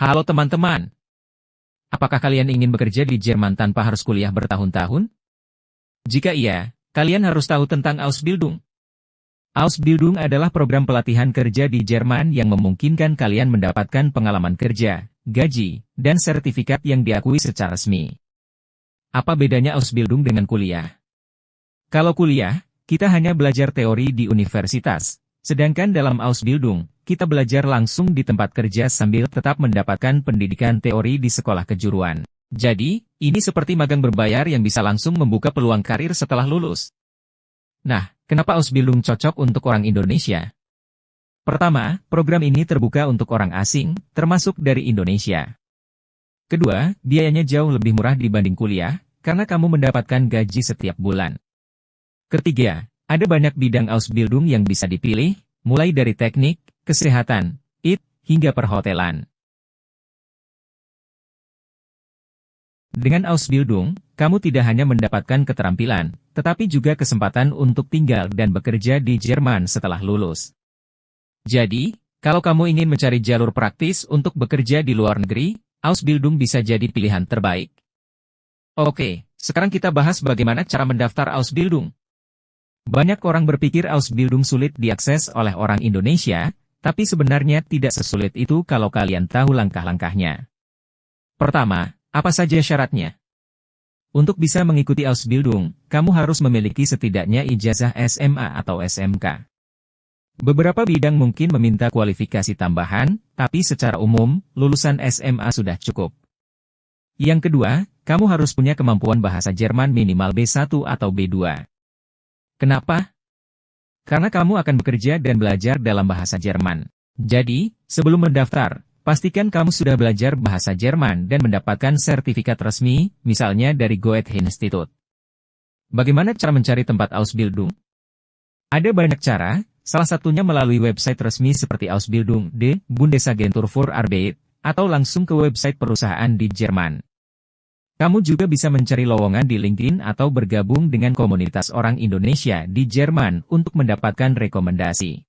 Halo teman-teman, apakah kalian ingin bekerja di Jerman tanpa harus kuliah bertahun-tahun? Jika iya, kalian harus tahu tentang Ausbildung. Ausbildung adalah program pelatihan kerja di Jerman yang memungkinkan kalian mendapatkan pengalaman kerja, gaji, dan sertifikat yang diakui secara resmi. Apa bedanya Ausbildung dengan kuliah? Kalau kuliah, kita hanya belajar teori di universitas, sedangkan dalam Ausbildung, kita belajar langsung di tempat kerja sambil tetap mendapatkan pendidikan teori di sekolah kejuruan. Jadi, ini seperti magang berbayar yang bisa langsung membuka peluang karir setelah lulus. Nah, kenapa Ausbildung cocok untuk orang Indonesia? Pertama, program ini terbuka untuk orang asing, termasuk dari Indonesia. Kedua, biayanya jauh lebih murah dibanding kuliah, karena kamu mendapatkan gaji setiap bulan. Ketiga, ada banyak bidang Ausbildung yang bisa dipilih, mulai dari teknik, kesehatan, IT, hingga perhotelan. Dengan Ausbildung, kamu tidak hanya mendapatkan keterampilan, tetapi juga kesempatan untuk tinggal dan bekerja di Jerman setelah lulus. Jadi, kalau kamu ingin mencari jalur praktis untuk bekerja di luar negeri, Ausbildung bisa jadi pilihan terbaik. Oke, sekarang kita bahas bagaimana cara mendaftar Ausbildung. Banyak orang berpikir Ausbildung sulit diakses oleh orang Indonesia, tapi sebenarnya tidak sesulit itu kalau kalian tahu langkah-langkahnya. Pertama, apa saja syaratnya? Untuk bisa mengikuti Ausbildung, kamu harus memiliki setidaknya ijazah SMA atau SMK. Beberapa bidang mungkin meminta kualifikasi tambahan, tapi secara umum, lulusan SMA sudah cukup. Yang kedua, kamu harus punya kemampuan bahasa Jerman minimal B1 atau B2. Kenapa? Karena kamu akan bekerja dan belajar dalam bahasa Jerman. Jadi, sebelum mendaftar, pastikan kamu sudah belajar bahasa Jerman dan mendapatkan sertifikat resmi, misalnya dari Goethe-Institut. Bagaimana cara mencari tempat Ausbildung? Ada banyak cara, salah satunya melalui website resmi seperti Ausbildung de Bundesagentur für Arbeit, atau langsung ke website perusahaan di Jerman. Kamu juga bisa mencari lowongan di LinkedIn atau bergabung dengan komunitas orang Indonesia di Jerman untuk mendapatkan rekomendasi.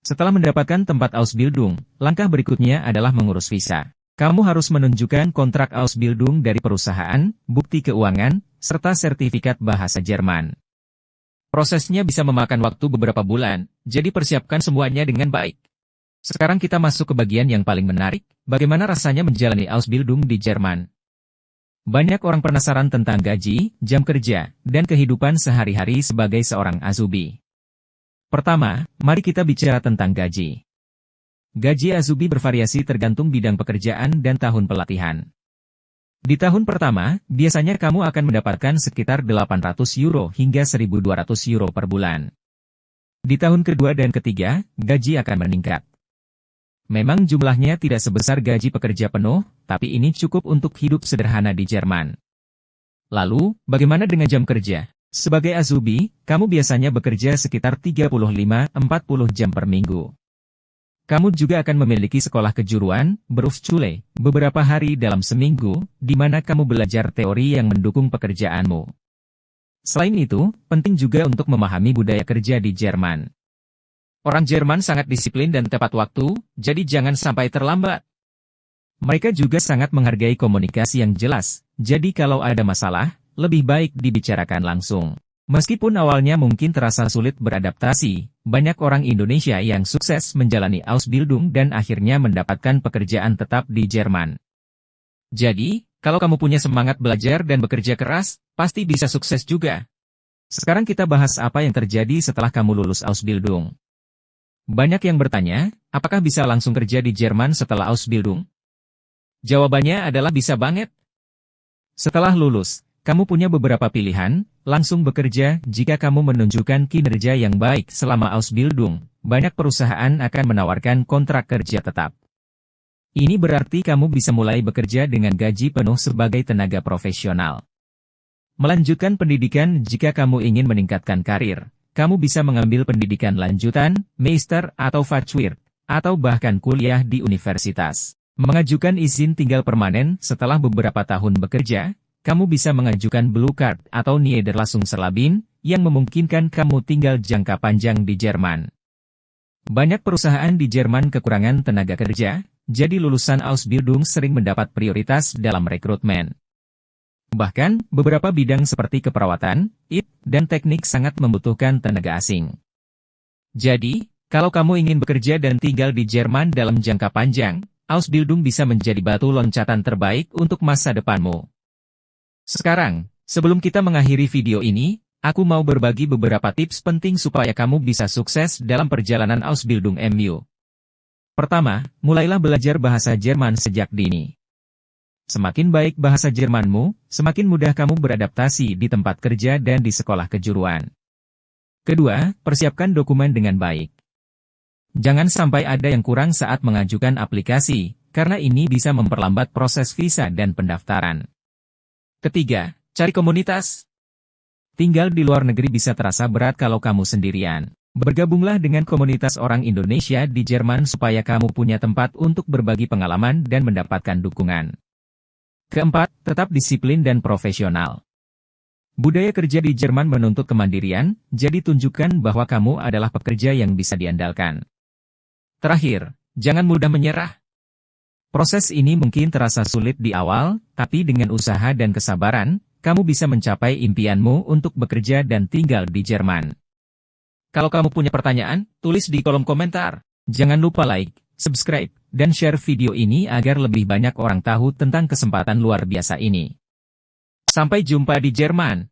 Setelah mendapatkan tempat Ausbildung, langkah berikutnya adalah mengurus visa. Kamu harus menunjukkan kontrak Ausbildung dari perusahaan, bukti keuangan, serta sertifikat bahasa Jerman. Prosesnya bisa memakan waktu beberapa bulan, jadi persiapkan semuanya dengan baik. Sekarang kita masuk ke bagian yang paling menarik, bagaimana rasanya menjalani Ausbildung di Jerman. Banyak orang penasaran tentang gaji, jam kerja, dan kehidupan sehari-hari sebagai seorang Azubi. Pertama, mari kita bicara tentang gaji. Gaji Azubi bervariasi tergantung bidang pekerjaan dan tahun pelatihan. Di tahun pertama, biasanya kamu akan mendapatkan sekitar €800 hingga €1.200 per bulan. Di tahun kedua dan ketiga, gaji akan meningkat. Memang jumlahnya tidak sebesar gaji pekerja penuh, tapi ini cukup untuk hidup sederhana di Jerman. Lalu, bagaimana dengan jam kerja? Sebagai Azubi, kamu biasanya bekerja sekitar 35-40 jam per minggu. Kamu juga akan memiliki sekolah kejuruan, Berufsschule, beberapa hari dalam seminggu, di mana kamu belajar teori yang mendukung pekerjaanmu. Selain itu, penting juga untuk memahami budaya kerja di Jerman. Orang Jerman sangat disiplin dan tepat waktu, jadi jangan sampai terlambat. Mereka juga sangat menghargai komunikasi yang jelas, jadi kalau ada masalah, lebih baik dibicarakan langsung. Meskipun awalnya mungkin terasa sulit beradaptasi, banyak orang Indonesia yang sukses menjalani Ausbildung dan akhirnya mendapatkan pekerjaan tetap di Jerman. Jadi, kalau kamu punya semangat belajar dan bekerja keras, pasti bisa sukses juga. Sekarang kita bahas apa yang terjadi setelah kamu lulus Ausbildung. Banyak yang bertanya, apakah bisa langsung kerja di Jerman setelah Ausbildung? Jawabannya adalah bisa banget. Setelah lulus, kamu punya beberapa pilihan, langsung bekerja jika kamu menunjukkan kinerja yang baik selama Ausbildung. Banyak perusahaan akan menawarkan kontrak kerja tetap. Ini berarti kamu bisa mulai bekerja dengan gaji penuh sebagai tenaga profesional. Melanjutkan pendidikan jika kamu ingin meningkatkan karir. Kamu bisa mengambil pendidikan lanjutan, master atau Fachwirt, atau bahkan kuliah di universitas. Mengajukan izin tinggal permanen setelah beberapa tahun bekerja, kamu bisa mengajukan Blue Card atau Niederlassungserlaubnis, yang memungkinkan kamu tinggal jangka panjang di Jerman. Banyak perusahaan di Jerman kekurangan tenaga kerja, jadi lulusan Ausbildung sering mendapat prioritas dalam rekrutmen. Bahkan, beberapa bidang seperti keperawatan, IT, dan teknik sangat membutuhkan tenaga asing. Jadi, kalau kamu ingin bekerja dan tinggal di Jerman dalam jangka panjang, Ausbildung bisa menjadi batu loncatan terbaik untuk masa depanmu. Sekarang, sebelum kita mengakhiri video ini, aku mau berbagi beberapa tips penting supaya kamu bisa sukses dalam perjalanan Ausbildung MU. Pertama, mulailah belajar bahasa Jerman sejak dini. Semakin baik bahasa Jermanmu, semakin mudah kamu beradaptasi di tempat kerja dan di sekolah kejuruan. Kedua, persiapkan dokumen dengan baik. Jangan sampai ada yang kurang saat mengajukan aplikasi, karena ini bisa memperlambat proses visa dan pendaftaran. Ketiga, cari komunitas. Tinggal di luar negeri bisa terasa berat kalau kamu sendirian. Bergabunglah dengan komunitas orang Indonesia di Jerman supaya kamu punya tempat untuk berbagi pengalaman dan mendapatkan dukungan. Keempat, tetap disiplin dan profesional. Budaya kerja di Jerman menuntut kemandirian, jadi tunjukkan bahwa kamu adalah pekerja yang bisa diandalkan. Terakhir, jangan mudah menyerah. Proses ini mungkin terasa sulit di awal, tapi dengan usaha dan kesabaran, kamu bisa mencapai impianmu untuk bekerja dan tinggal di Jerman. Kalau kamu punya pertanyaan, tulis di kolom komentar. Jangan lupa like, subscribe, dan share video ini agar lebih banyak orang tahu tentang kesempatan luar biasa ini. Sampai jumpa di Jerman.